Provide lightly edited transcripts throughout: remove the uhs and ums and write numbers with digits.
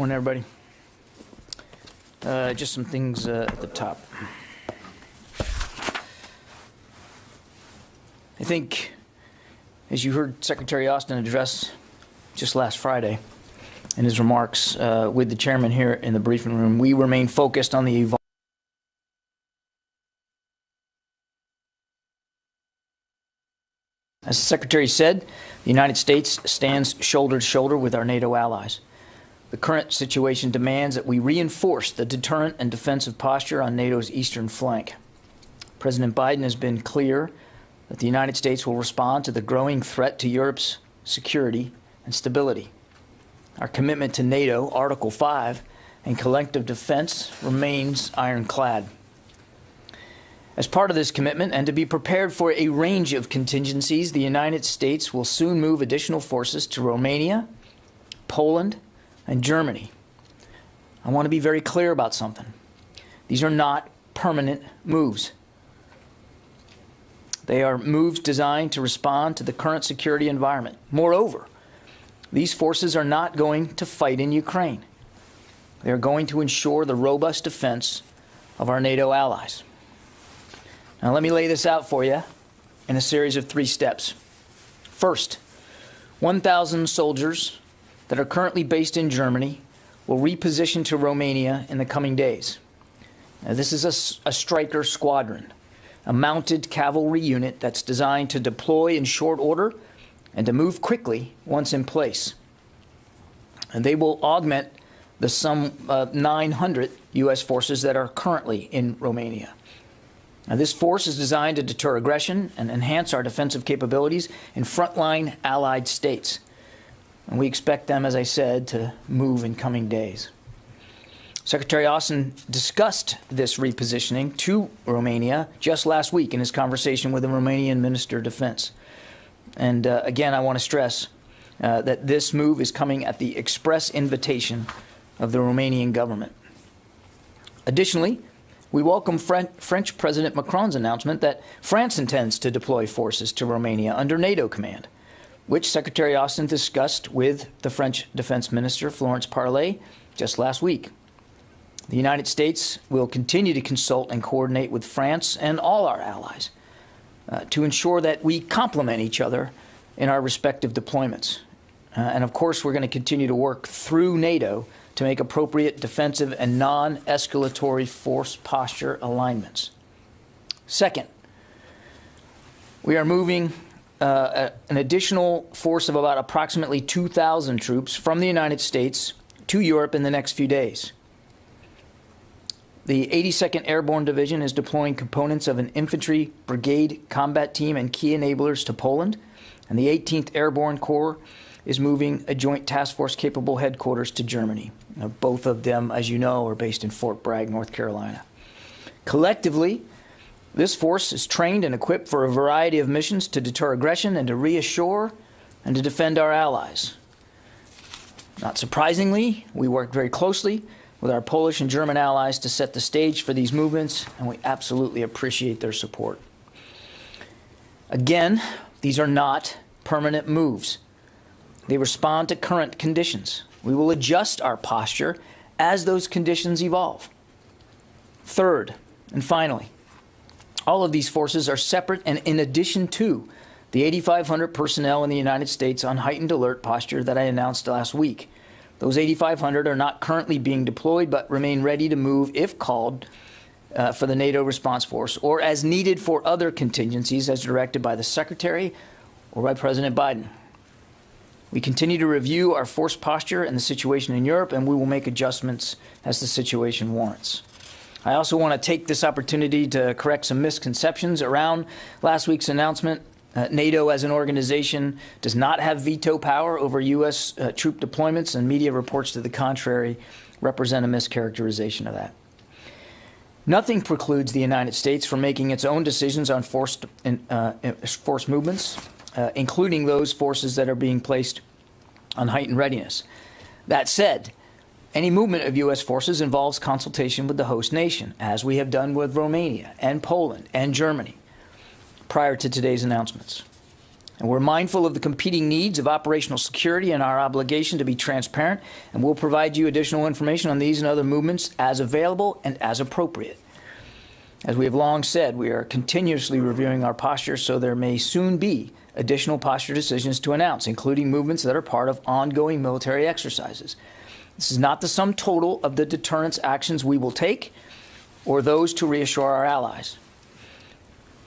Morning, everybody. Just some things at the top. I think, as you heard Secretary Austin address just last Friday in his remarks with the chairman here in the briefing room, we remain focused on the evolving. As the Secretary said, the United States stands shoulder to shoulder with our NATO allies. The current situation demands that we reinforce the deterrent and defensive posture on NATO's eastern flank. President Biden has been clear that the United States will respond to the growing threat to Europe's security and stability. Our commitment to NATO, Article 5, and collective defense remains ironclad. As part of this commitment, and to be prepared for a range of contingencies, the United States will soon move additional forces to Romania, Poland, and Germany. I want to be very clear about something. These are not permanent moves. They are moves designed to respond to the current security environment. Moreover, these forces are not going to fight in Ukraine. They are going to ensure the robust defense of our NATO allies. Now, let me lay this out for you in a series of 3 steps. First, 1,000 soldiers that are currently based in Germany will reposition to Romania in the coming days. Now, this is a Stryker squadron, a mounted cavalry unit that's designed to deploy in short order and to move quickly once in place. And they will augment the some 900 U.S. forces that are currently in Romania. Now, this force is designed to deter aggression and enhance our defensive capabilities in frontline allied states. And we expect them, as I said, to move in coming days. Secretary Austin discussed this repositioning to Romania just last week in his conversation with the Romanian Minister of Defense. And again, I want to stress that this move is coming at the express invitation of the Romanian government. Additionally, we welcome French President Macron's announcement that France intends to deploy forces to Romania under NATO command, which Secretary Austin discussed with the French Defense Minister, Florence Parly, just last week. The United States will continue to consult and coordinate with France and all our allies to ensure that we complement each other in our respective deployments. And of course, we're going to continue to work through NATO to make appropriate defensive and non-escalatory force posture alignments. Second, we are moving an additional force of about approximately 2,000 troops from the United States to Europe in the next few days. The 82nd Airborne Division is deploying components of an infantry brigade combat team and key enablers to Poland, and the 18th Airborne Corps is moving a joint task force capable headquarters to Germany. Now, both of them, as you know, are based in Fort Bragg, North Carolina. Collectively, this force is trained and equipped for a variety of missions to deter aggression and to reassure and to defend our allies. Not surprisingly, we work very closely with our Polish and German allies to set the stage for these movements, and we absolutely appreciate their support. Again, these are not permanent moves. They respond to current conditions. We will adjust our posture as those conditions evolve. Third, and finally, all of these forces are separate and in addition to the 8,500 personnel in the United States on heightened alert posture that I announced last week. Those 8,500 are not currently being deployed, but remain ready to move if called for the NATO response force or as needed for other contingencies as directed by the Secretary or by President Biden. We continue to review our force posture and the situation in Europe, and we will make adjustments as the situation warrants. I also want to take this opportunity to correct some misconceptions around last week's announcement. NATO as an organization does not have veto power over U.S. Troop deployments, and media reports to the contrary represent a mischaracterization of that. Nothing precludes the United States from making its own decisions on force movements, including those forces that are being placed on heightened readiness. That said, any movement of U.S. forces involves consultation with the host nation, as we have done with Romania and Poland and Germany prior to today's announcements. And we're mindful of the competing needs of operational security and our obligation to be transparent, and we'll provide you additional information on these and other movements as available and as appropriate. As we have long said, we are continuously reviewing our posture, so there may soon be additional posture decisions to announce, including movements that are part of ongoing military exercises. This is not the sum total of the deterrence actions we will take or those to reassure our allies.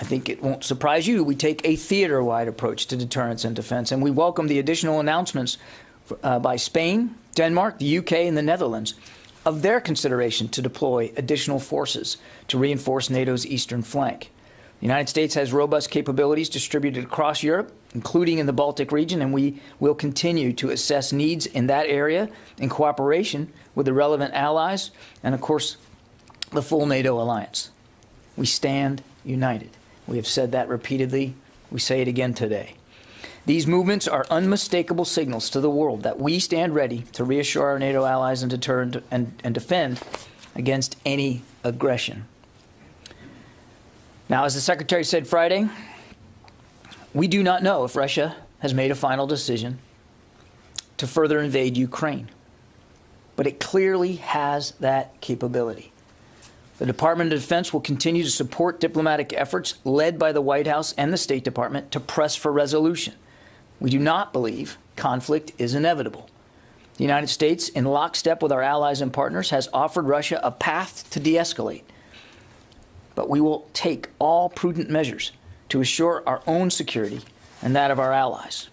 I think it won't surprise you we take a theater-wide approach to deterrence and defense, and we welcome the additional announcements by Spain, Denmark, the UK, and the Netherlands of their consideration to deploy additional forces to reinforce NATO's eastern flank. The United States has robust capabilities distributed across Europe, including in the Baltic region, and we will continue to assess needs in that area in cooperation with the relevant allies and, of course, the full NATO alliance. We stand united. We have said that repeatedly. We say it again today. These movements are unmistakable signals to the world that we stand ready to reassure our NATO allies and deter and defend against any aggression. Now, as the Secretary said Friday, we do not know if Russia has made a final decision to further invade Ukraine, but it clearly has that capability. The Department of Defense will continue to support diplomatic efforts led by the White House and the State Department to press for resolution. We do not believe conflict is inevitable. The United States, in lockstep with our allies and partners, has offered Russia a path to de-escalate. But we will take all prudent measures to assure our own security and that of our allies.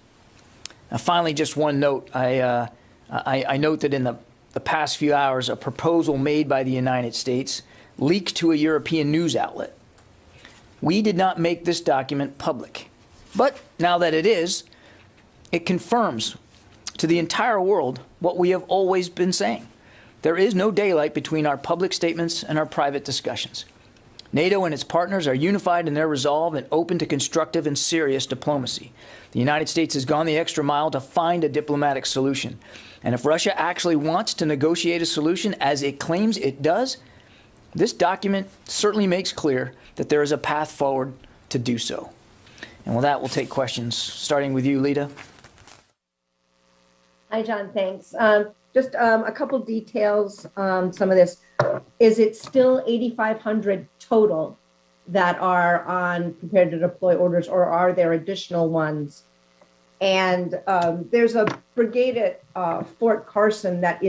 Now, finally, just one note. I note that in the past few hours, a proposal made by the United States leaked to a European news outlet. We did not make this document public. But now that it is, it confirms to the entire world what we have always been saying. There is no daylight between our public statements and our private discussions. NATO and its partners are unified in their resolve and open to constructive and serious diplomacy. The United States has gone the extra mile to find a diplomatic solution. And if Russia actually wants to negotiate a solution, as it claims it does, this document certainly makes clear that there is a path forward to do so. And with that, we'll take questions, starting with you, Lita. Hi, John. Thanks. Just a couple details on some of this. Is it still 8,500 total that are on prepared to deploy orders, or are there additional ones? And there's a brigade at Fort Carson that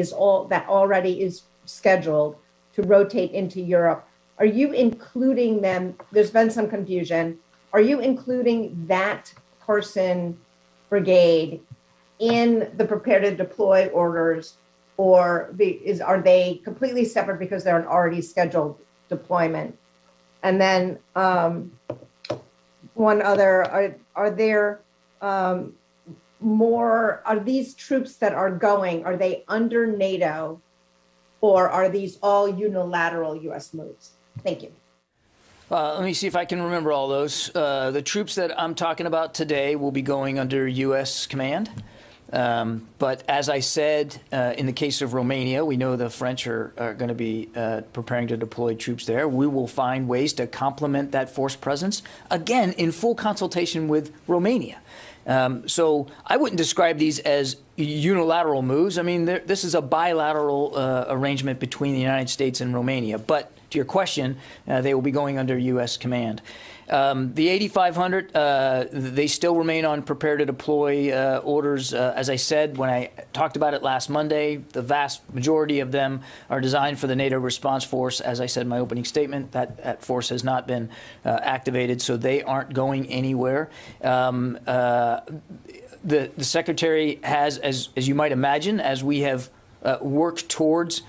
already is scheduled to rotate into Europe. Are you including them? There's been some confusion. Are you including that Carson brigade in the prepared to deploy orders, or are they completely separate because they're an already scheduled deployment? And then one other, are there more, are these troops that are going, are they under NATO, or are these all unilateral U.S. moves? Thank you. Let me see if I can remember all those. The troops that I'm talking about today will be going under U.S. command. But as I said, in the case of Romania, we know the French are going to be preparing to deploy troops there. We will find ways to complement that force presence, again, in full consultation with Romania. So I wouldn't describe these as unilateral moves. I mean, this is a bilateral arrangement between the United States and Romania. But to your question, they will be going under U.S. command. The 8,500, they still remain on prepare to deploy orders. As I said when I talked about it last Monday, the vast majority of them are designed for the NATO response force. As I said in my opening statement, that force has not been activated, so they aren't going anywhere. The Secretary has, as you might imagine, as we have worked towards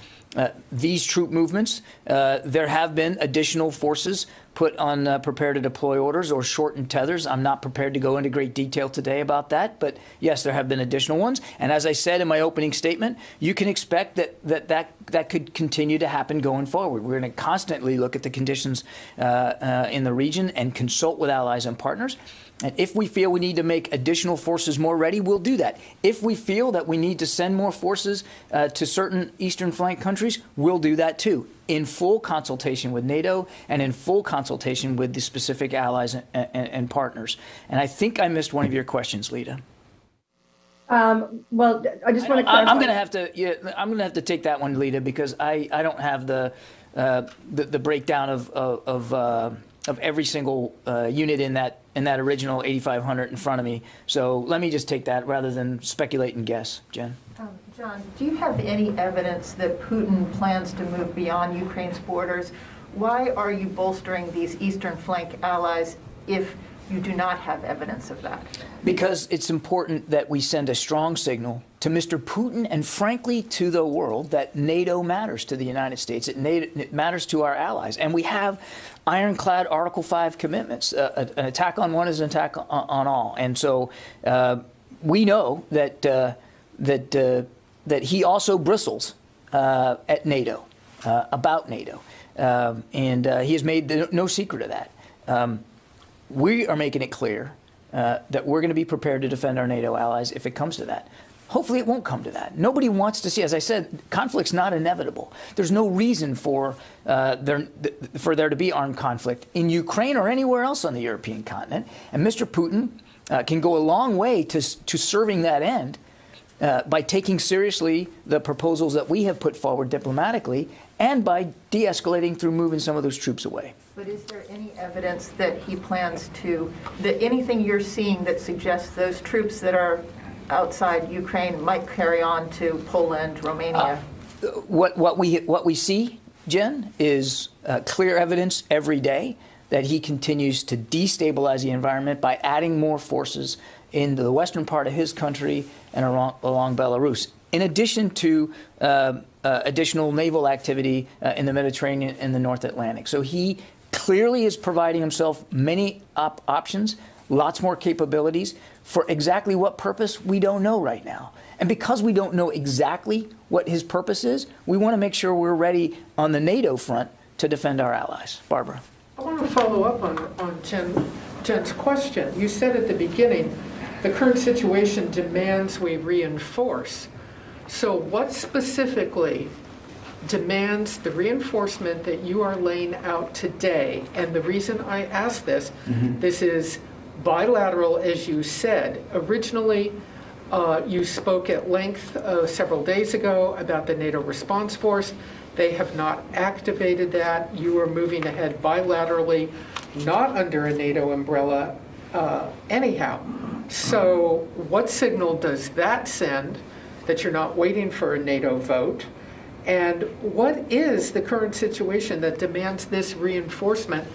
these troop movements, there have been additional forces put on prepare to deploy orders or shortened tethers. I'm not prepared to go into great detail today about that, but yes, there have been additional ones. And as I said in my opening statement, you can expect that could continue to happen going forward. We're going to constantly look at the conditions in the region and consult with allies and partners. And if we feel we need to make additional forces more ready, we'll do that. If we feel that we need to send more forces to certain eastern flank countries, we'll do that too, in full consultation with NATO and in full consultation consultation with the specific allies and partners. And I think I missed one of your questions, Lita. Well, I just want to clarify. I'm going to have to. Yeah, I'm going to have to take that one, Lita, because I don't have the breakdown of every single unit in that original 8,500 in front of me. So let me just take that rather than speculate and guess. Jen. John, do you have any evidence that Putin plans to move beyond Ukraine's borders? Why are you bolstering these eastern flank allies if you do not have evidence of that? Because it's important that we send a strong signal to Mr. Putin and, frankly, to the world that NATO matters to the United States. It matters to our allies. And we have ironclad Article 5 commitments. An attack on one is an attack on all. And so we know that he also bristles at NATO, about NATO. And he has made no secret of that. We are making it clear that we're going to be prepared to defend our NATO allies if it comes to that. Hopefully it won't come to that. Nobody wants to see, as I said, conflict's not inevitable. There's no reason for there to be armed conflict in Ukraine or anywhere else on the European continent. And Mr. Putin can go a long way to serving that end by taking seriously the proposals that we have put forward diplomatically and by de-escalating through moving some of those troops away. But is there any evidence that he plans to, that anything you're seeing that suggests those troops that are outside Ukraine might carry on to Poland, Romania? What we see, Jen, is clear evidence every day that he continues to destabilize the environment by adding more forces into the western part of his country and along Belarus, in addition to additional naval activity in the Mediterranean and the North Atlantic. So he clearly is providing himself many options, lots more capabilities. For exactly what purpose, we don't know right now. And because we don't know exactly what his purpose is, we want to make sure we're ready on the NATO front to defend our allies. Barbara. I want to follow up on Jen's question. You said at the beginning, the current situation demands we reinforce. So what specifically demands the reinforcement that you are laying out today? And the reason I ask this, this is bilateral, as you said. Originally, you spoke at length several days ago about the NATO response force. They have not activated that. You are moving ahead bilaterally, not under a NATO umbrella anyhow. So what signal does that send that you're not waiting for a NATO vote? And what is the current situation that demands this reinforcement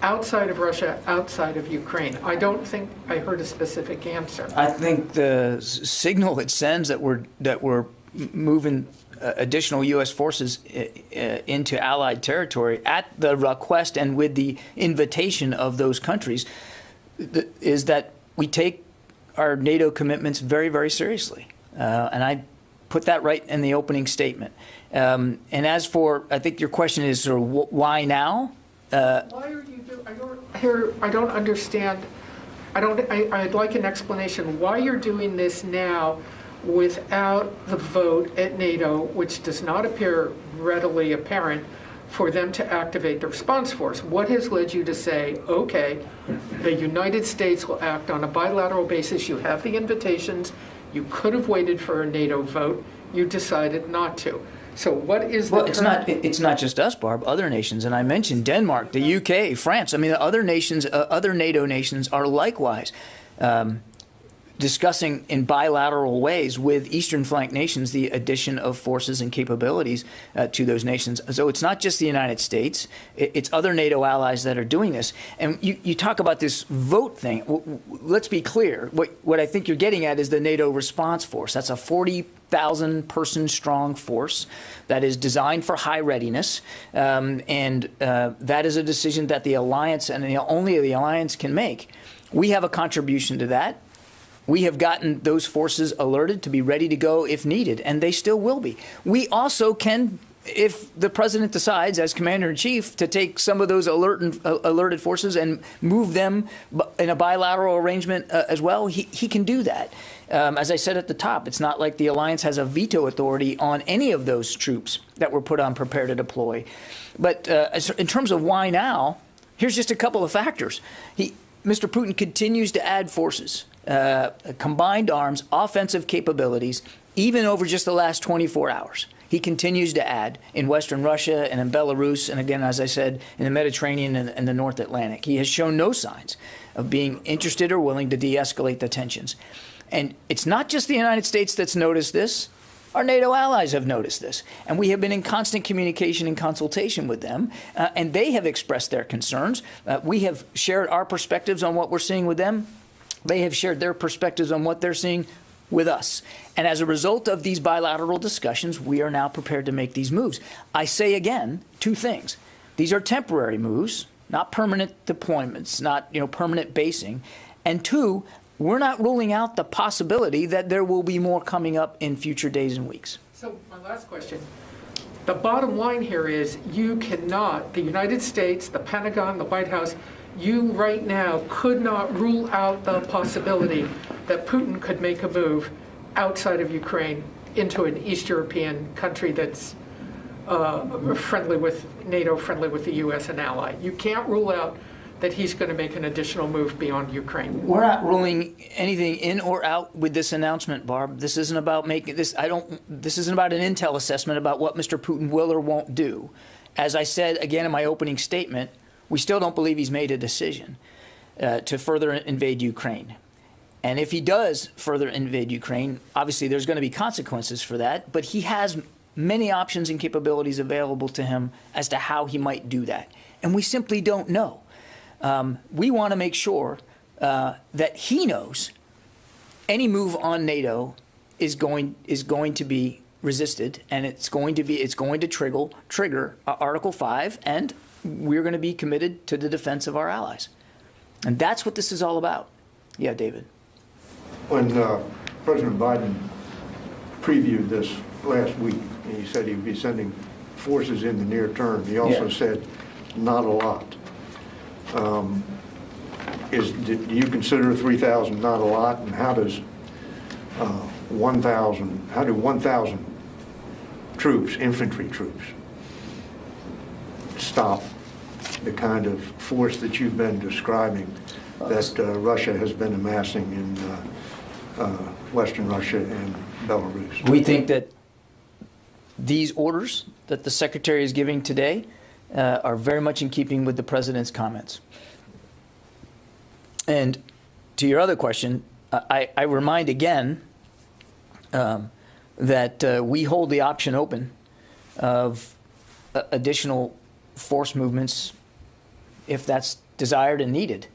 outside of Russia, outside of Ukraine? I don't think I heard a specific answer. I think the signal it sends that we're moving additional U.S. forces into Allied territory at the request and with the invitation of those countries is that we take our NATO commitments very, very seriously. And I put that right in the opening statement. And as for, I think your question is sort of why now? Why are you doing? I don't understand. I'd like an explanation why you're doing this now without the vote at NATO, which does not appear readily apparent, for them to activate the response force. What has led you to say, okay, the United States will act on a bilateral basis? You have the invitations. You could have waited for a NATO vote. You decided not to. So what is the it's not just us, Barb. Other nations, and I mentioned Denmark, the UK, France. I mean, other nations, other NATO nations are likewise discussing in bilateral ways with Eastern flank nations the addition of forces and capabilities to those nations. So it's not just the United States, it's other NATO allies that are doing this. And you talk about this vote thing. Let's be clear. What I think you're getting at is the NATO response force. That's a 40,000 person strong force that is designed for high readiness. And that is a decision that the alliance and only the alliance can make. We have a contribution to that. We have gotten those forces alerted to be ready to go if needed, and they still will be. We also can, if the president decides, as commander-in-chief, to take some of those alerted forces and move them in a bilateral arrangement as well, he can do that. As I said at the top, it's not like the alliance has a veto authority on any of those troops that were put on prepare to deploy. But in terms of why now, Here's just a couple of factors. Mr. Putin continues to add forces, combined arms, offensive capabilities, even over just the last 24 hours. He continues to add in Western Russia and in Belarus, and again, as I said, in the Mediterranean and the North Atlantic. He has shown no signs of being interested or willing to de-escalate the tensions. And it's not just the United States that's noticed this. Our NATO allies have noticed this, and we have been in constant communication and consultation with them, and they have expressed their concerns. We have shared our perspectives on what we're seeing with them. They have shared their perspectives on what they're seeing with us. And as a result of these bilateral discussions, we are now prepared to make these moves. I say again, two things. These are temporary moves, not permanent deployments, not permanent basing. And two, we're not ruling out the possibility that there will be more coming up in future days and weeks. So my last question. The bottom line here is you cannot, the United States, the Pentagon, the White House, you right now could not rule out the possibility that Putin could make a move outside of Ukraine into an East European country that's friendly with NATO, friendly with the U.S. and ally. You can't rule out that he's going to make an additional move beyond Ukraine. We're not ruling anything in or out with this announcement, Barb. This isn't about making this. This isn't about an intel assessment about what Mr. Putin will or won't do. As I said again in my opening statement, we still don't believe he's made a decision to further invade Ukraine. And if he does further invade Ukraine, obviously there's going to be consequences for that. But he has many options and capabilities available to him as to how he might do that. And we simply don't know. We want to make sure that he knows any move on NATO is going to be resisted, and it's going to trigger Article 5, and we're going to be committed to the defense of our allies. And that's what this is all about. Yeah, David. When President Biden previewed this last week, he said he would be sending forces in the near term. He also said not a lot. Do you consider 3,000 not a lot? And how does 1,000 troops, infantry troops, stop the kind of force that you've been describing that Russia has been amassing in Western Russia and Belarus? We think that these orders that the Secretary is giving today are very much in keeping with the President's comments. And to your other question, I remind again that we hold the option open of additional force movements if that's desired and needed.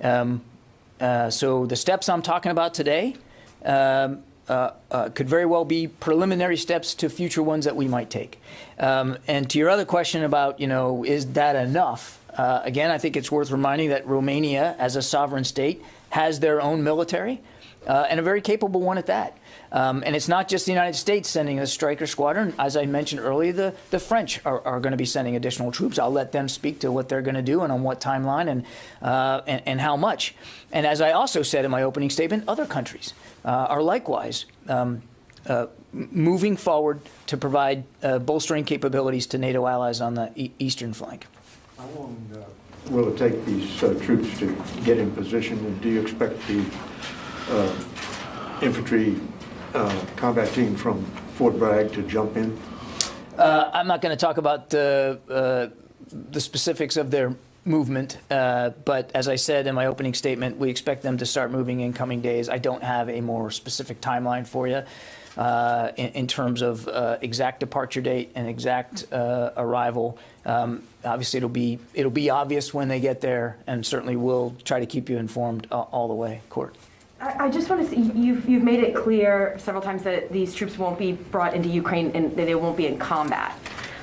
So the steps I'm talking about today could very well be preliminary steps to future ones that we might take. And to your other question about, is that enough? Again, I think it's worth reminding that Romania, as a sovereign state, has their own military, and a very capable one at that. And it's not just the United States sending a Stryker squadron. As I mentioned earlier, the French are going to be sending additional troops. I'll let them speak to what they're going to do and on what timeline and how much. And as I also said in my opening statement, other countries are likewise moving forward to provide bolstering capabilities to NATO allies on the eastern flank. How long will it take these troops to get in position, and do you expect the infantry combat team from Fort Bragg to jump in? I'm not going to talk about the specifics of their movement, but as I said in my opening statement, we expect them to start moving in coming days. I don't have a more specific timeline for you in terms of exact departure date and exact arrival. Obviously, it'll be obvious when they get there, and certainly we'll try to keep you informed all the way. Court. I just want to say, you've made it clear several times that these troops won't be brought into Ukraine and that they won't be in combat.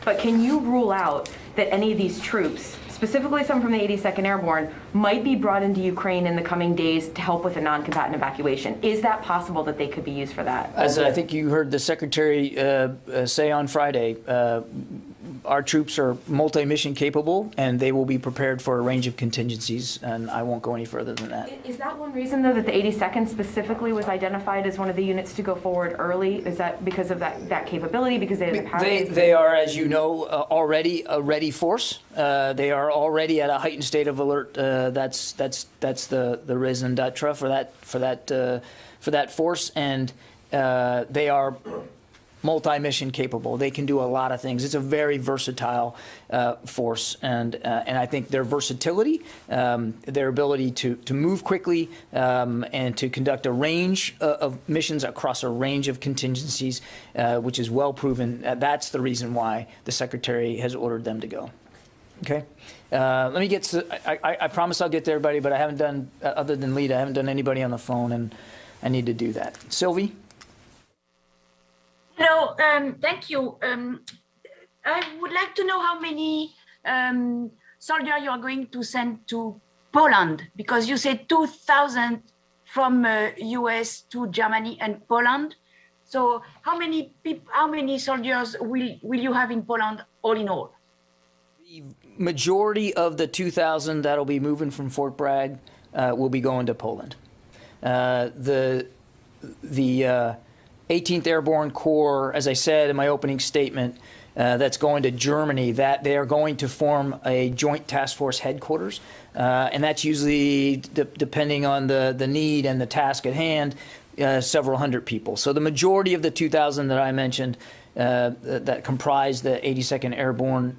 But can you rule out that any of these troops, specifically some from the 82nd Airborne, might be brought into Ukraine in the coming days to help with a non-combatant evacuation? Is that possible that they could be used for that? As I think you heard the Secretary say on Friday, our troops are multi-mission capable, and they will be prepared for a range of contingencies, and I won't go any further than that. Is that one reason, though, that the 82nd specifically was identified as one of the units to go forward early? Is that because of that capability, because they have the power? They are, as you know, already a ready force. They are already at a heightened state of alert. That's the raison d'etre for that force, and they are multi-mission capable. They can do a lot of things. It's a very versatile force, and I think their versatility, their ability to move quickly, and to conduct a range of missions across a range of contingencies, which is well proven. That's the reason why the Secretary has ordered them to go. Okay. Let me get to. I promise I'll get to everybody, but I haven't done, other than Lita, I haven't done anybody on the phone, and I need to do that. Sylvie. Hello, thank you. I would like to know how many soldiers you are going to send to Poland, because you said 2,000 from US to Germany and Poland. So how many soldiers will you have in Poland all in all? The majority of the 2,000 that'll be moving from Fort Bragg will be going to Poland. The 18th Airborne Corps, as I said in my opening statement, that's going to Germany, that they are going to form a joint task force headquarters. And that's usually, depending on the need and the task at hand, several hundred people. So the majority of the 2,000 that I mentioned that comprise the 82nd Airborne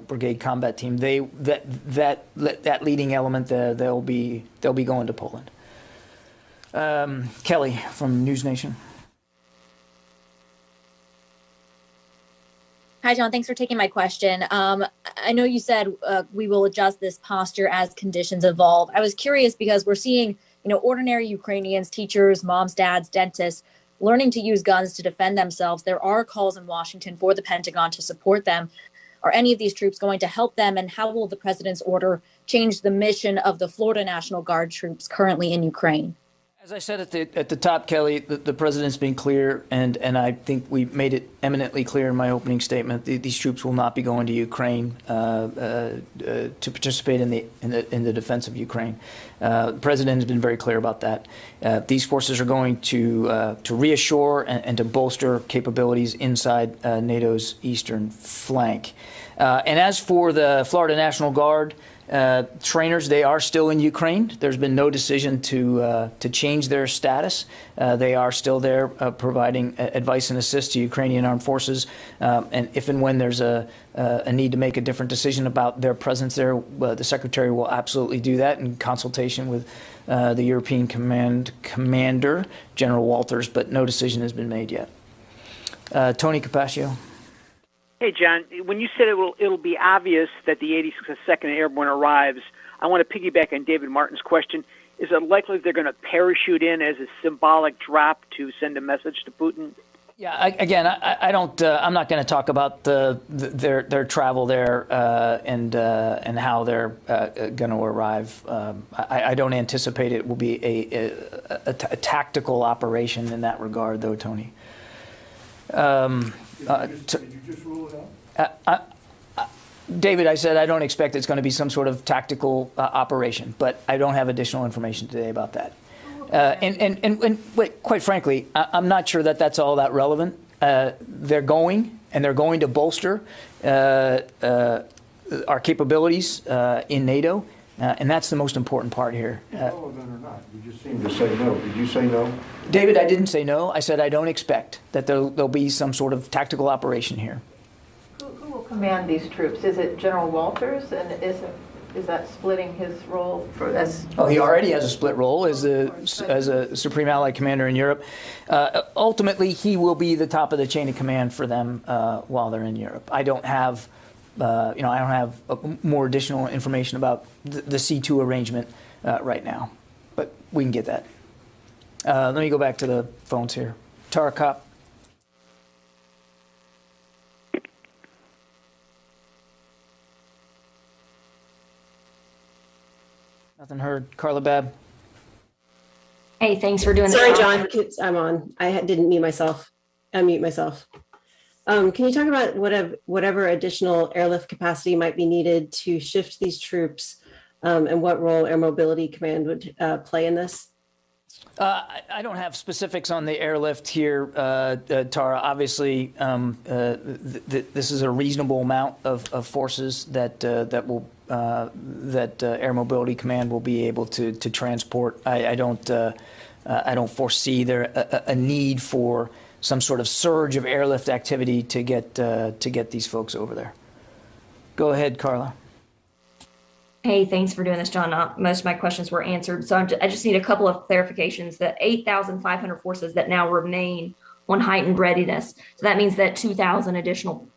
Brigade Combat Team, that leading element, they'll be going to Poland. Kelly from News Nation. Hi, John. Thanks for taking my question. I know you said we will adjust this posture as conditions evolve. I was curious because we're seeing, ordinary Ukrainians, teachers, moms, dads, dentists, learning to use guns to defend themselves. There are calls in Washington for the Pentagon to support them. Are any of these troops going to help them? And how will the president's order change the mission of the Florida National Guard troops currently in Ukraine? As I said at the top, Kelly, the president's been clear, and I think we made it eminently clear in my opening statement. These troops will not be going to Ukraine to participate in the defense of Ukraine. The president has been very clear about that. These forces are going to reassure and to bolster capabilities inside NATO's eastern flank. And as for the Florida National Guard, trainers, they are still in Ukraine. There's been no decision to change their status. They are still there providing advice and assist to Ukrainian armed forces. And if and when there's a need to make a different decision about their presence there, the Secretary will absolutely do that in consultation with the European Commander, General Walters, but no decision has been made yet. Tony Capaccio. Hey, John, when you said it'll be obvious that the 82nd Airborne arrives, I want to piggyback on David Martin's question. Is it likely they're going to parachute in as a symbolic drop to send a message to Putin? Yeah, I don't. I'm not going to talk about their travel there and how they're going to arrive. I don't anticipate it will be a tactical operation in that regard, though, Tony. Did you just rule it out? David, I said I don't expect it's going to be some sort of tactical operation, but I don't have additional information today about that. And quite frankly, I'm not sure that that's all that relevant. They're going to bolster our capabilities in NATO, and that's the most important part here. Relevant or not? You just seemed to say no. Did you say no? David, I didn't say no. I said I don't expect that there'll be some sort of tactical operation here. Who will command these troops? Is it General Walters, and is that splitting his role as? Oh, he already has a split role as a Supreme Allied Commander in Europe. Ultimately, he will be the top of the chain of command for them while they're in Europe. I don't have, I don't have more additional information about the C2 arrangement right now, but we can get that. Let me go back to the phones here. Tara Kopp. Nothing heard. Carla Babb. Hey, thanks for doing Sorry, John. I'm on. I didn't unmute myself. Can you talk about whatever additional airlift capacity might be needed to shift these troops, and what role Air Mobility Command would play in this? I don't have specifics on the airlift here, Tara. Obviously, this is a reasonable amount of forces that Air Mobility Command will be able to transport. I don't foresee there a need for some sort of surge of airlift activity to get these folks over there. Go ahead, Carla. Hey, thanks for doing this, John. Most of my questions were answered. So I just need a couple of clarifications. The 8,500 forces that now remain on heightened readiness. So that means that 2,000 additional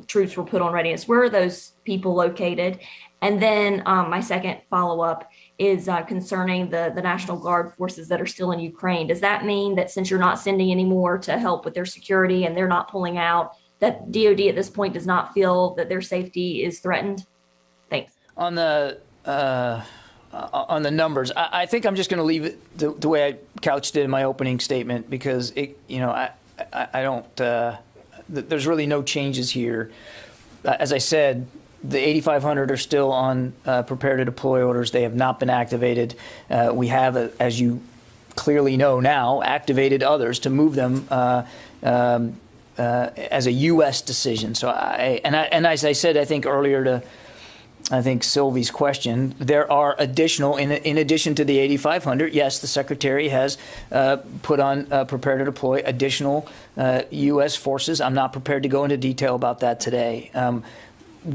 troops were put on readiness. Where are those people located? And then my second follow-up is concerning the National Guard forces that are still in Ukraine. Does that mean that since you're not sending any more to help with their security and they're not pulling out, that DoD at this point does not feel that their safety is threatened? Thanks. On the numbers, I think I'm just going to leave it the way I couched it in my opening statement, because I don't. There's really no changes here. As I said, the 8,500 are still on prepare to deploy orders. They have not been activated. We have, as you clearly know now, activated others to move them as a U.S. decision. So and as I said, I think earlier to Sylvie's question, there are additional, in addition to the 8,500, yes, the Secretary has put on prepare to deploy additional U.S. forces. I'm not prepared to go into detail about that today.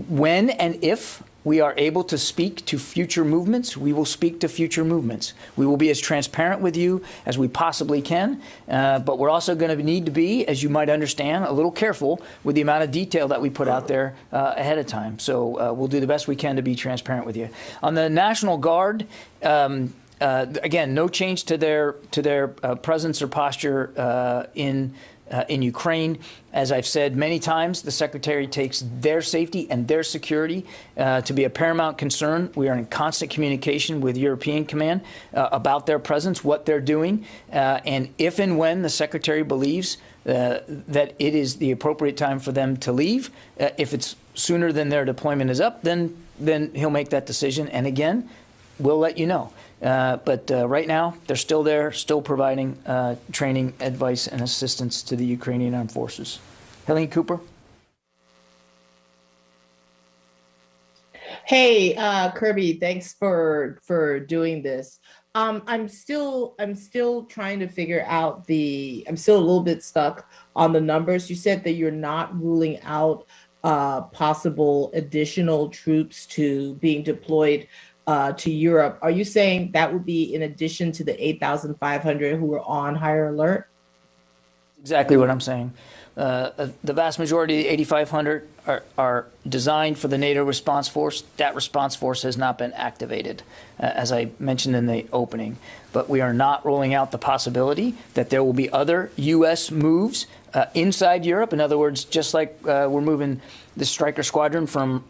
When and if we are able to speak to future movements, we will speak to future movements. We will be as transparent with you as we possibly can, but we're also going to need to be, as you might understand, a little careful with the amount of detail that we put out there ahead of time. So we'll do the best we can to be transparent with you. On the National Guard, again, no change to their presence or posture in Ukraine. As I've said many times, the Secretary takes their safety and their security to be a paramount concern. We are in constant communication with European Command about their presence, what they're doing, and if and when the Secretary believes that it is the appropriate time for them to leave, if it's sooner than their deployment is up, then he'll make that decision. And again, we'll let you know. But right now, they're still there, still providing training, advice, and assistance to the Ukrainian armed forces. Helene Cooper. Hey, Kirby, thanks for doing this. I'm still trying to figure out I'm still a little bit stuck on the numbers. You said that you're not ruling out possible additional troops to being deployed to Europe. Are you saying that would be in addition to the 8,500 who are on higher alert? Exactly what I'm saying. The vast majority of the 8,500 are designed for the NATO response force. That response force has not been activated, as I mentioned in the opening. But we are not ruling out the possibility that there will be other U.S. moves inside Europe. In other words, just like we're moving the Stryker Squadron from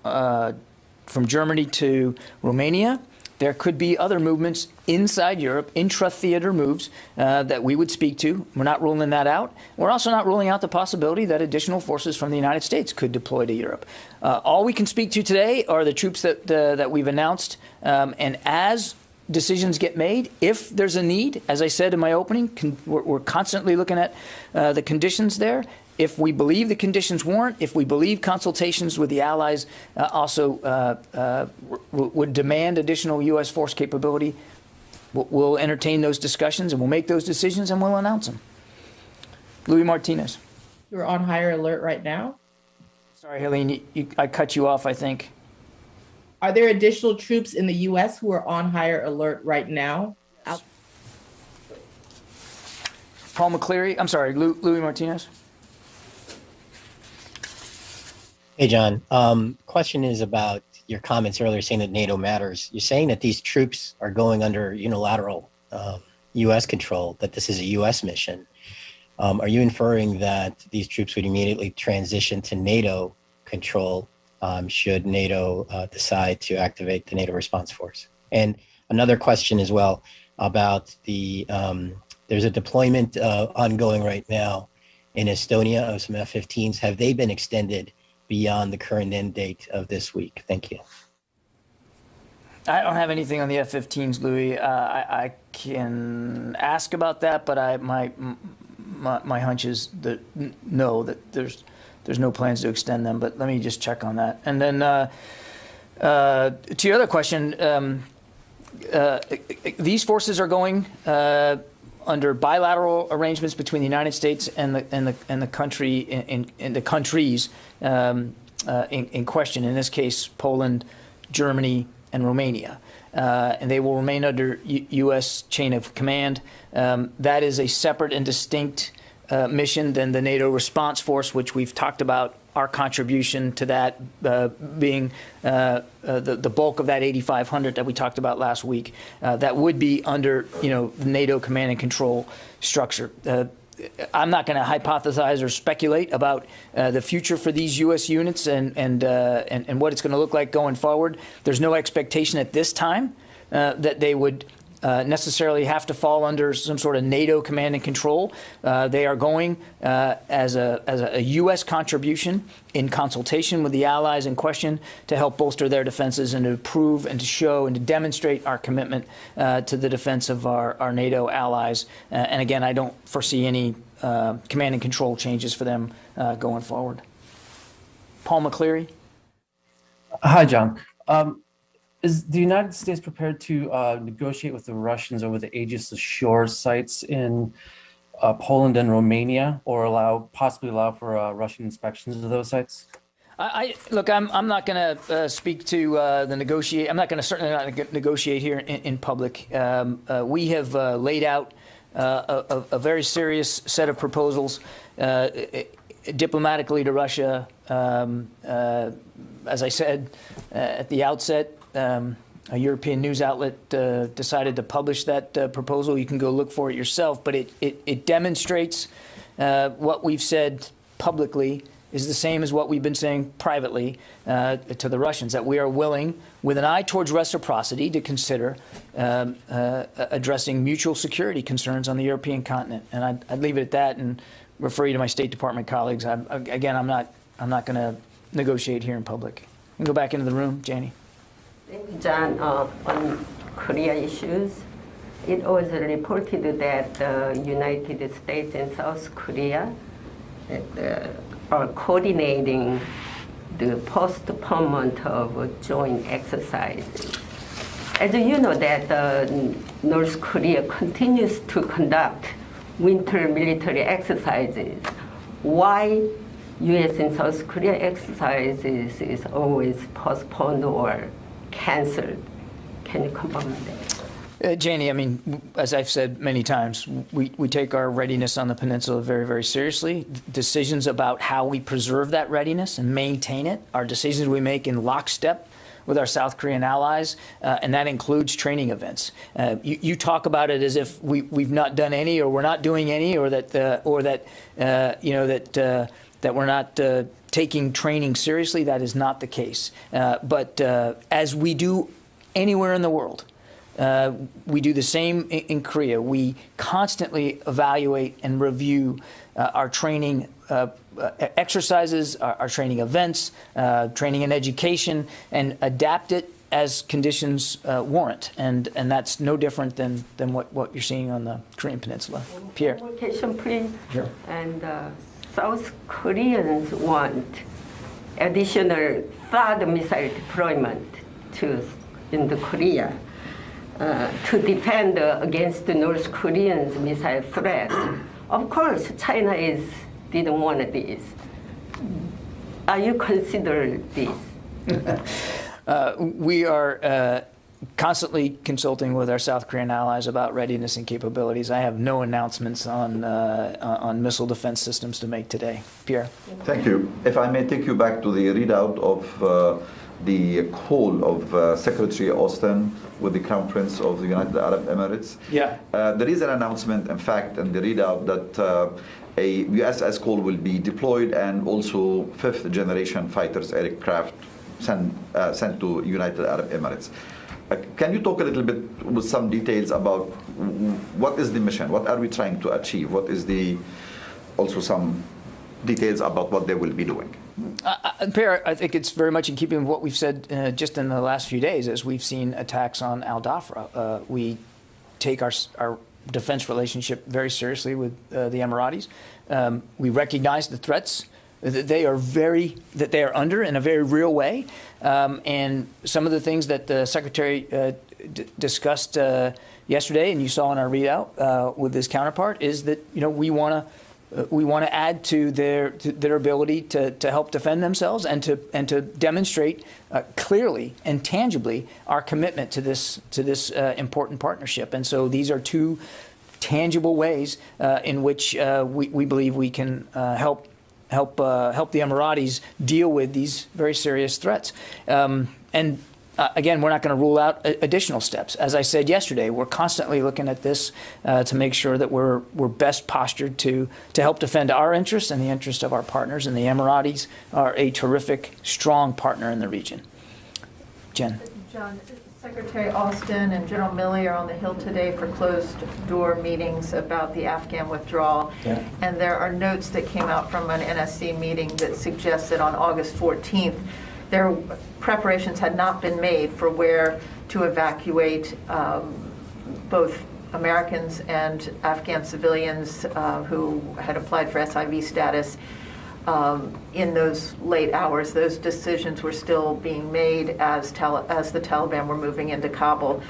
Germany to Romania, there could be other movements inside Europe, intra-theater moves that we would speak to. We're not ruling that out. We're also not ruling out the possibility that additional forces from the United States could deploy to Europe. All we can speak to today are the troops that we've announced. And as decisions get made, if there's a need, as I said in my opening, we're constantly looking at the conditions there. If we believe the conditions warrant, if we believe consultations with the allies also would demand additional U.S. force capability, we'll entertain those discussions and we'll make those decisions and we'll announce them. Louis Martinez. You're on higher alert right now? Sorry, Helene, I cut you off, I think. Are there additional troops in the U.S. who are on higher alert right now? Paul McCleary, I'm sorry, Louis Martinez. Hey, John. Question is about your comments earlier saying that NATO matters. You're saying that these troops are going under unilateral U.S. control, that this is a U.S. mission. Are you inferring that these troops would immediately transition to NATO control should NATO decide to activate the NATO response force? And another question as well about there's a deployment ongoing right now in Estonia of some F-15s. Have they been extended beyond the current end date of this week? Thank you. I don't have anything on the F-15s, Louis. I can ask about that, but my hunch is that no, that there's no plans to extend them. But let me just check on that. And then to your other question, these forces are going under bilateral arrangements between the United States and the country in the countries in question. In this case, Poland, Germany, and Romania, and they will remain under U.S. chain of command. That is a separate and distinct mission than the NATO response force, which we've talked about. Our contribution to that being the bulk of that 8,500 that we talked about last week. That would be under the NATO command and control structure. I'm not going to hypothesize or speculate about the future for these U.S. units and what it's going to look like going forward. There's no expectation at this time that they would necessarily have to fall under some sort of NATO command and control. They are going as a U.S. contribution in consultation with the allies in question to help bolster their defenses and to prove and to show and to demonstrate our commitment to the defense of our NATO allies. And again, I don't foresee any command and control changes for them going forward. Paul McCleary. Hi, John. Is the United States prepared to negotiate with the Russians over the Aegis Ashore sites in Poland and Romania, or possibly allow for Russian inspections of those sites? Look, I'm not going to speak to the negotiate. I'm not going to certainly not negotiate here in public. We have laid out a very serious set of proposals diplomatically to Russia. As I said at the outset, a European news outlet decided to publish that proposal. You can go look for it yourself, but it demonstrates what we've said publicly is the same as what we've been saying privately to the Russians, that we are willing, with an eye towards reciprocity, to consider addressing mutual security concerns on the European continent. And I'd leave it at that and refer you to my State Department colleagues. Again, I'm not going to negotiate here in public. You can go back into the room, Janie. Thank you, John. On Korea issues, it was reported that the United States and South Korea are coordinating the postponement of joint exercises. As you know, that North Korea continues to conduct winter military exercises. Why U.S. and South Korea exercises is always postponed or canceled? Can you confirm that? Janie, I mean, as I've said many times, we take our readiness on the peninsula very, very seriously. Decisions about how we preserve that readiness and maintain it are decisions we make in lockstep with our South Korean allies, and that includes training events. You talk about it as if we've not done any, or we're not doing any, or that we're not taking training seriously. That is not the case. But as we do anywhere in the world, we do the same in Korea. We constantly evaluate and review our training exercises, our training events, training and education, and adapt it as conditions warrant. And that's no different than what you're seeing on the Korean Peninsula. Pierre. One question, please. Sure. And South Koreans want additional THAAD missile deployment in the Korea to defend against the North Koreans' missile threat. Of course, China didn't want this. Are you considering this? We are constantly consulting with our South Korean allies about readiness and capabilities. I have no announcements on missile defense systems to make today. Pierre. Thank you. If I may take you back to the readout of the call of Secretary Austin with the Crown Prince of the United Arab Emirates. Yeah. There is an announcement, in fact, in the readout that a USS Cole will be deployed, and also fifth-generation fighters aircraft sent to United Arab Emirates. Can you talk a little bit with some details about what is the mission? What are we trying to achieve? What is the also some details about what they will be doing. Per, I think it's very much in keeping with what we've said just in the last few days as we've seen attacks on Al Dhafra. We take our defense relationship very seriously with the Emiratis. We recognize the threats that they are under in a very real way. And some of the things that the Secretary discussed yesterday, and you saw in our readout with his counterpart, is that we want to add to their ability to help defend themselves and to demonstrate clearly and tangibly our commitment to this important partnership. And so these are two tangible ways in which we believe we can help the Emiratis deal with these very serious threats. Again, we're not going to rule out additional steps. As I said yesterday, we're constantly looking at this to make sure that we're best postured to help defend our interests and the interests of our partners. And the Emiratis are a terrific, strong partner in the region. Jen. John, Secretary Austin and General Milley are on the Hill today for closed-door meetings about the Afghan withdrawal. Yeah. And there are notes that came out from an NSC meeting that suggest that on August 14th, their preparations had not been made for where to evacuate both Americans and Afghan civilians who had applied for SIV status in those late hours. Those decisions were still being made as the Taliban were moving into Kabul.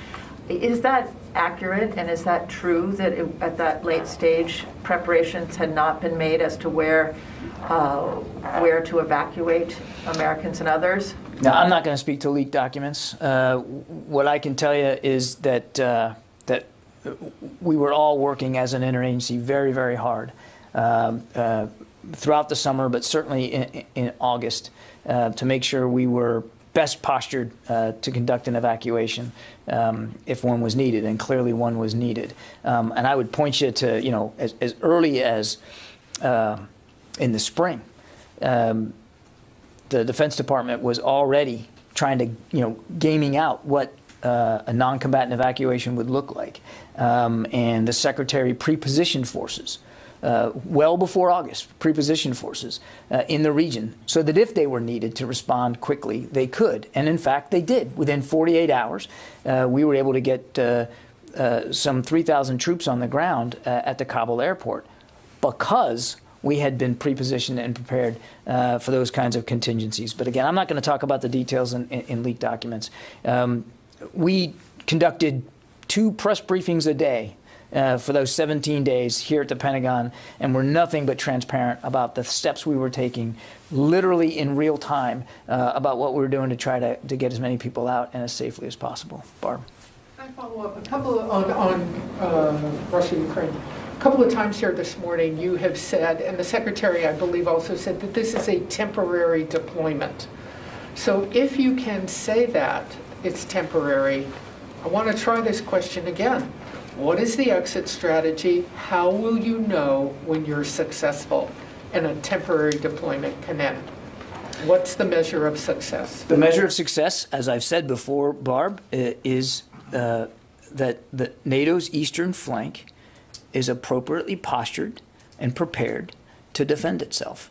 Is that accurate, and is that true that at that late stage preparations had not been made as to where to evacuate Americans and others? Now, I'm not going to speak to leaked documents. What I can tell you is that we were all working as an interagency very, very hard throughout the summer, but certainly in August, to make sure we were best postured to conduct an evacuation if one was needed, and clearly one was needed. And I would point you to, as early as in the spring, the Defense Department was already trying to, gaming out what a non-combatant evacuation would look like. And the Secretary pre-positioned forces well before August, pre-positioned forces in the region so that if they were needed to respond quickly, they could. And in fact, they did. Within 48 hours, we were able to get some 3,000 troops on the ground at the Kabul airport because we had been pre-positioned and prepared for those kinds of contingencies. But again, I'm not going to talk about the details in leaked documents. We conducted 2 press briefings a day for those 17 days here at the Pentagon, and we're nothing but transparent about the steps we were taking, literally in real time, about what we were doing to try to get as many people out and as safely as possible. Barb. I follow up a couple on Russia, Ukraine. A couple of times here this morning you have said, and the Secretary I believe also said, that this is a temporary deployment. So if you can say that it's temporary, I want to try this question again. What is the exit strategy? How will you know when you're successful and a temporary deployment can end? What's the measure of success? The measure of success, as I've said before, Barb, is that the NATO's eastern flank is appropriately postured and prepared to defend itself,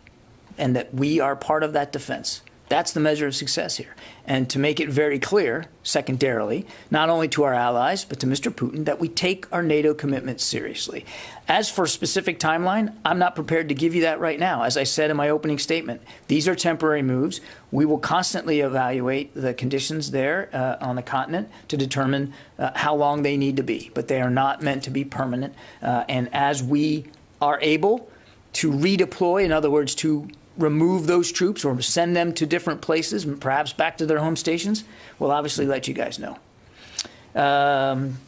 and that we are part of that defense. That's the measure of success here. And to make it very clear, secondarily, not only to our allies, but to Mr. Putin, that we take our NATO commitment seriously. As for specific timeline, I'm not prepared to give you that right now. As I said in my opening statement, these are temporary moves. We will constantly evaluate the conditions there on the continent to determine how long they need to be. But they are not meant to be permanent. And as we are able to redeploy, in other words, to remove those troops or send them to different places, perhaps back to their home stations, we'll obviously let you guys know.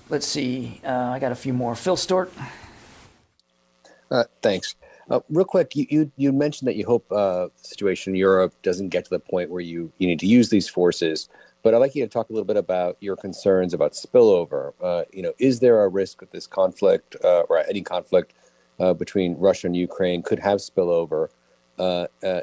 Let's see. I got a few more. Phil Stort. Thanks. Real quick, you mentioned that you hope the situation in Europe doesn't get to the point where you need to use these forces. But I'd like you to talk a little bit about your concerns about spillover. Is there a risk that this conflict or any conflict between Russia and Ukraine could have spillover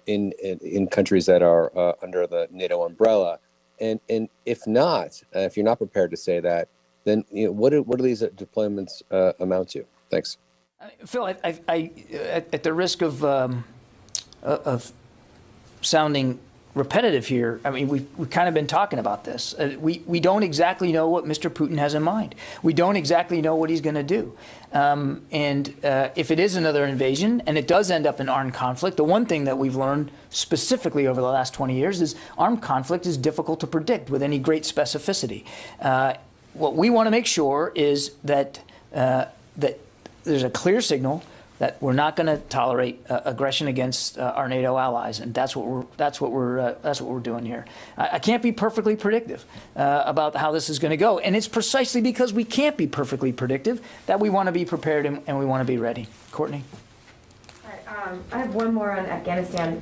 in countries that are under the NATO umbrella, and if not, if you're not prepared to say that, then what do these deployments amount to? Thanks. Phil, at the risk of sounding repetitive here, I mean, we've kind of been talking about this. We don't exactly know what Mr. Putin has in mind. We don't exactly know what he's going to do. If it is another invasion and it does end up in armed conflict, the one thing that we've learned specifically over the last 20 years is armed conflict is difficult to predict with any great specificity. What we want to make sure is that there's a clear signal that we're not going to tolerate aggression against our NATO allies, and that's what we're doing here. I can't be perfectly predictive about how this is going to go, and it's precisely because we can't be perfectly predictive that we want to be prepared and we want to be ready. Courtney. I have one more on Afghanistan.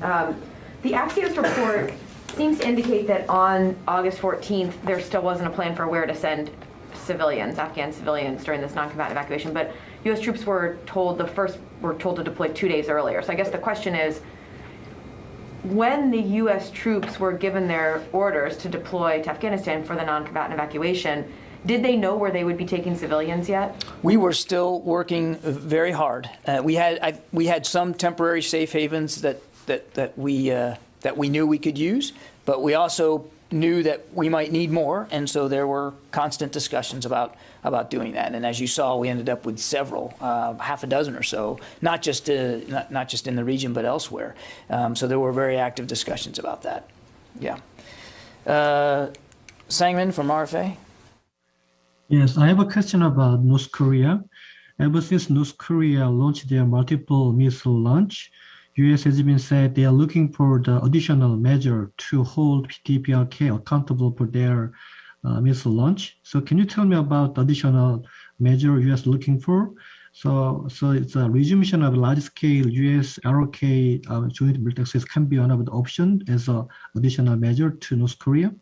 The Axios report seems to indicate that on August 14th there still wasn't a plan for where to send civilians, Afghan civilians, during this non-combatant evacuation, but U.S. troops were told to deploy 2 days earlier. So I guess the question is, when the U.S. troops were given their orders to deploy to Afghanistan for the non-combatant evacuation, did they know where they would be taking civilians yet? We were still working very hard. We had some temporary safe havens that we knew we could use, but we also knew that we might need more, and so there were constant discussions about doing that. And as you saw, we ended up with several, half a dozen or so, not just in the region but elsewhere. So there were very active discussions about that. Yeah. Sangman from RFA. Yes, I have a question about North Korea. Ever since North Korea launched their multiple missile launch, U.S. has been said they are looking for the additional measure to hold DPRK accountable for their missile launch. So can you tell me about the additional measure U.S. looking for? So it's a resumption of large-scale U.S. ROK joint military exercise can be one of the options as an additional measure to North Korea?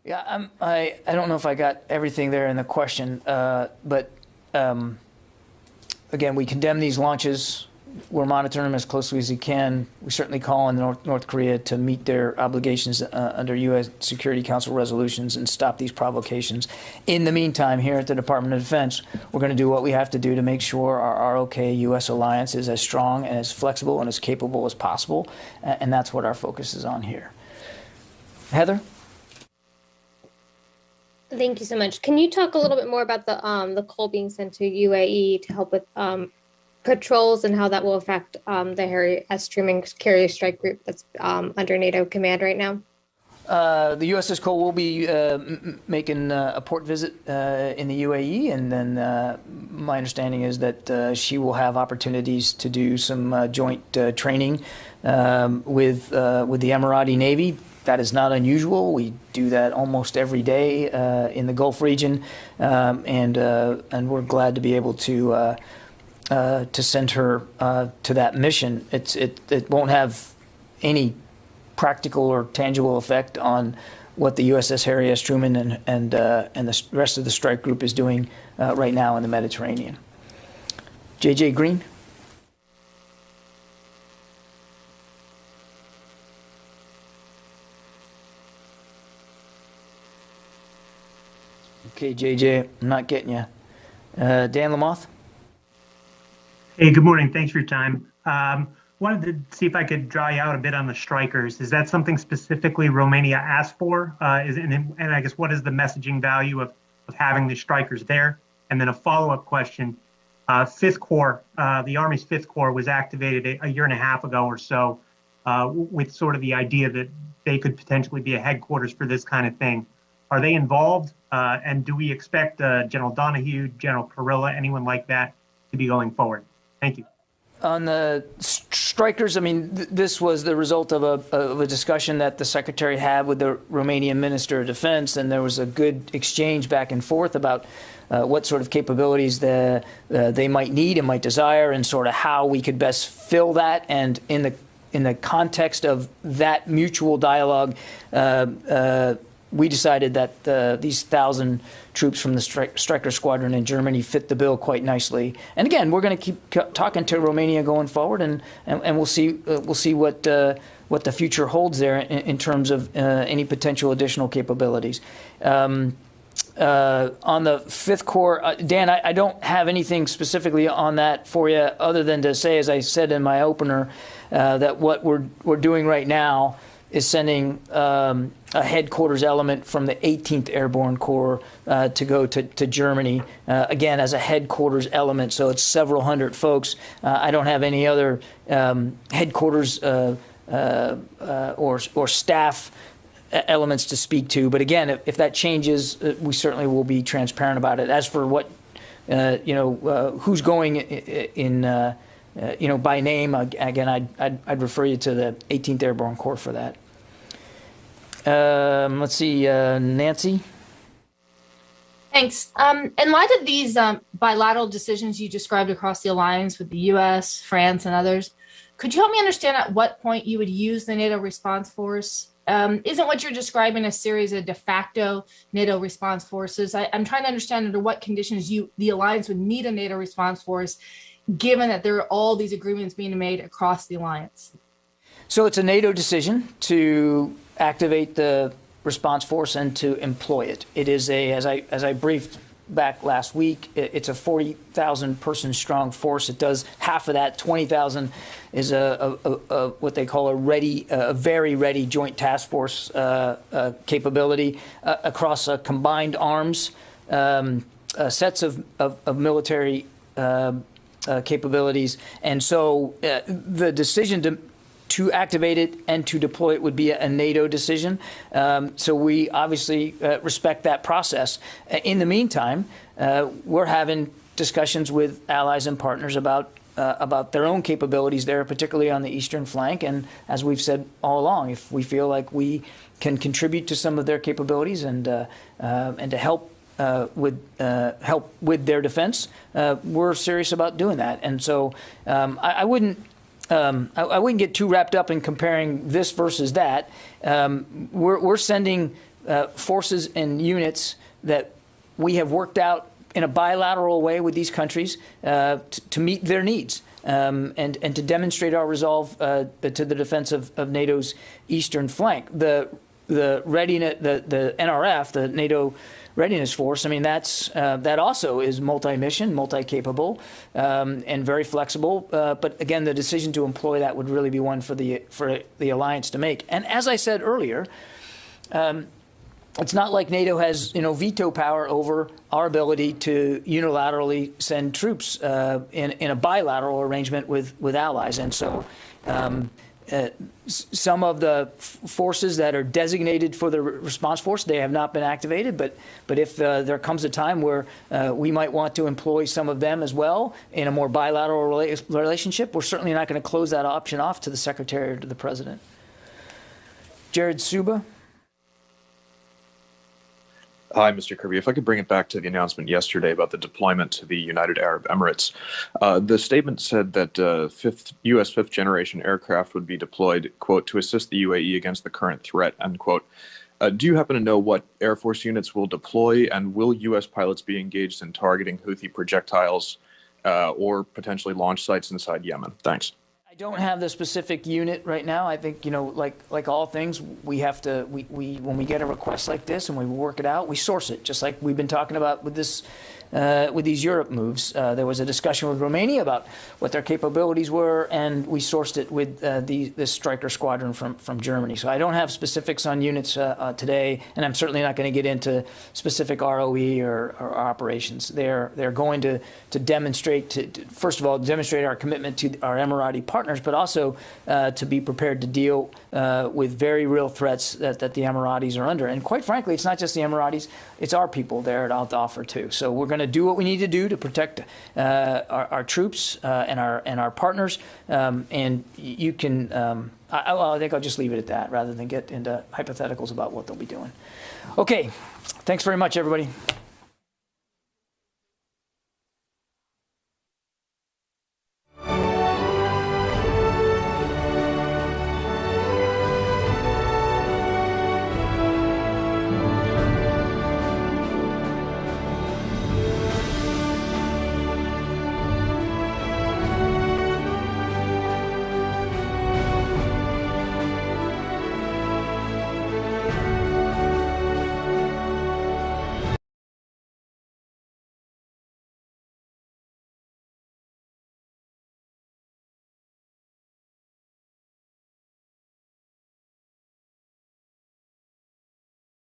Yeah, I don't know if I got everything there in the question, but again, we condemn these launches. We're monitoring them as closely as we can. We certainly call on North Korea to meet their obligations under U.S. Security Council resolutions and stop these provocations. In the meantime, here at the Department of Defense, we're going to do what we have to do to make sure our ROK U.S. alliance is as strong and as flexible and as capable as possible, and that's what our focus is on here. Heather? Thank you so much. Can you talk a little bit more about the coal being sent to UAE to help with patrols and how that will affect the Harry S. Truman Carrier Strike Group that's under NATO command right now? The USS Cole will be making a port visit in the UAE, and then my understanding is that she will have opportunities to do some joint training with the Emirati Navy. That is not unusual. We do that almost every day in the Gulf region, and we're glad to be able to send her to that mission. It won't have any practical or tangible effect on what the USS Harry S. Truman and the rest of the strike group is doing right now in the Mediterranean. J.J. Green. Okay, JJ, I'm not getting you. Dan Lamoth? Hey, good morning. Thanks for your time. Wanted to see if I could draw you out a bit on the strikers. Is that something specifically Romania asked for? And I guess what is the messaging value of having the strikers there? And then a follow-up question. Fifth Corps, the Army's Fifth Corps was activated a year and a half ago or so with sort of the idea that they could potentially be a headquarters for this kind of thing. Are they involved? And do we expect General Donahue, General Kurilla, anyone like that to be going forward? Thank you. On the strikers, I mean, this was the result of a discussion that the Secretary had with the Romanian Minister of Defense, and there was a good exchange back and forth about what sort of capabilities they might need and might desire, and sort of how we could best fill that. And in the context of that mutual dialogue, we decided that these 1,000 troops from the Stryker Squadron in Germany fit the bill quite nicely. And again, we're going to keep talking to Romania going forward, and we'll see what the future holds there in terms of any potential additional capabilities. on the Fifth Corps, Dan, I don't have anything specifically on that for you, other than to say, as I said in my opener, that what we're doing right now is sending a headquarters element from the 18th Airborne Corps to go to Germany, again, as a headquarters element. So it's several hundred folks. I don't have any other headquarters or staff elements to speak to. But again, if that changes, we certainly will be transparent about it. As for what, who's going in, by name, again, I'd refer you to the 18th Airborne Corps for that. Let's see, Nancy. Thanks. In light of these bilateral decisions you described across the alliance with the U.S., France, and others, could you help me understand at what point you would use the NATO response force? Isn't what you're describing a series of de facto NATO response forces? I'm trying to understand under what conditions the alliance would need a NATO response force, given that there are all these agreements being made across the alliance. So it's a NATO decision to activate the response force and to employ it. It is as I briefed back last week, it's a 40,000 person strong force. It does half of that. 20,000 is a what they call a very ready joint task force capability across combined arms, sets of military capabilities. And so the decision to activate it and to deploy it would be a NATO decision. So we obviously respect that process. In the meantime, we're having discussions with allies and partners about their own capabilities there, particularly on the eastern flank. And as we've said all along, if we feel like we can contribute to some of their capabilities and to help with their defense, we're serious about doing that. And so I wouldn't get too wrapped up in comparing this versus that. We're sending forces and units that we have worked out in a bilateral way with these countries to meet their needs and to demonstrate our resolve to the defense of NATO's eastern flank. The readiness, the NRF, the NATO Readiness Force, I mean, that also is multi-mission, multi-capable, and very flexible. But again, the decision to employ that would really be one for the alliance to make. And as I said earlier, it's not like NATO has veto power over our ability to unilaterally send troops in a bilateral arrangement with allies. And so some of the forces that are designated for the response force, they have not been activated. But if there comes a time where we might want to employ some of them as well in a more bilateral relationship, we're certainly not going to close that option off to the Secretary or to the President. Jared Suba. Hi, Mr. Kirby. If I could bring it back to the announcement yesterday about the deployment to the United Arab Emirates. The statement said that U.S. fifth-generation aircraft would be deployed, quote, to assist the UAE against the current threat, end quote. Do you happen to know what Air Force units will deploy, and will U.S. pilots be engaged in targeting Houthi projectiles or potentially launch sites inside Yemen? Thanks. I don't have the specific unit right now. I think, like all things, we have to, when we get a request like this and we work it out, we source it, just like we've been talking about with this, with these Europe moves. There was a discussion with Romania about what their capabilities were, and we sourced it with this Stryker squadron from Germany. So I don't have specifics on units today, and I'm certainly not going to get into specific ROE or operations. They're going to demonstrate, first of all, demonstrate our commitment to our Emirati partners, but also to be prepared to deal with very real threats that the Emiratis are under. And quite frankly, it's not just the Emiratis, it's our people there at Al Dhafar too. So we're going to do what we need to do to protect our troops and our partners. And you can, I think I'll just leave it at that rather than get into hypotheticals about what they'll be doing. Okay, thanks very much, everybody.